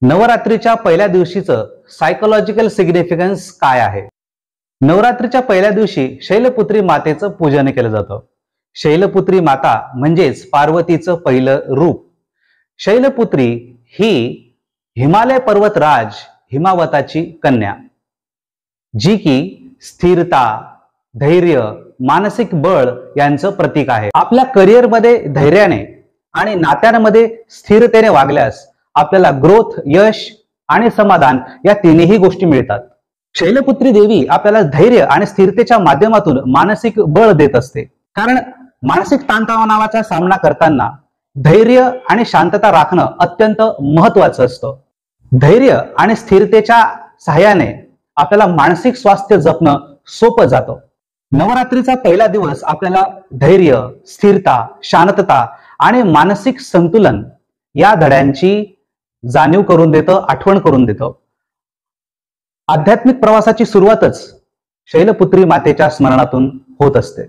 नवरात्रीच्या पहिल्या दिवशीचं सायकोलॉजिकल सिग्निफिकन्स काय आहे? नवरात्रीच्या पहिल्या दिवशी शैलपुत्री मातेचं पूजन केलं जातं. शैलपुत्री माता म्हणजेच पार्वतीचं पहिलं रूप. शैलपुत्री ही हिमालय पर्वतराज हिमावताची कन्या, जी की स्थिरता, धैर्य, मानसिक बळ यांचं प्रतीक आहे. आपल्या करिअरमध्ये धैर्याने आणि नात्यांमध्ये स्थिरतेने वागल्यास आपल्याला ग्रोथ, यश आणि समाधान या तिन्ही गोष्टी मिळतात. शैलपुत्री देवी आपल्याला धैर्य आणि स्थिरतेच्या माध्यमातून मानसिक बळ देत असते. कारण मानसिक ताणतणावाचा सामना करताना धैर्य आणि शांतता राखणं अत्यंत महत्वाचं असतं. धैर्य आणि स्थिरतेच्या सहाय्याने आपल्याला मानसिक स्वास्थ्य जपणं सोपं जातं. नवरात्रीचा पहिला दिवस आपल्याला धैर्य, स्थिरता, शांतता आणि मानसिक संतुलन या धड्यांची जाणीव करून देतं, आठवण करून देतं. आध्यात्मिक प्रवासाची सुरुवातच शैलपुत्री मातेच्या स्मरणातून होत असते.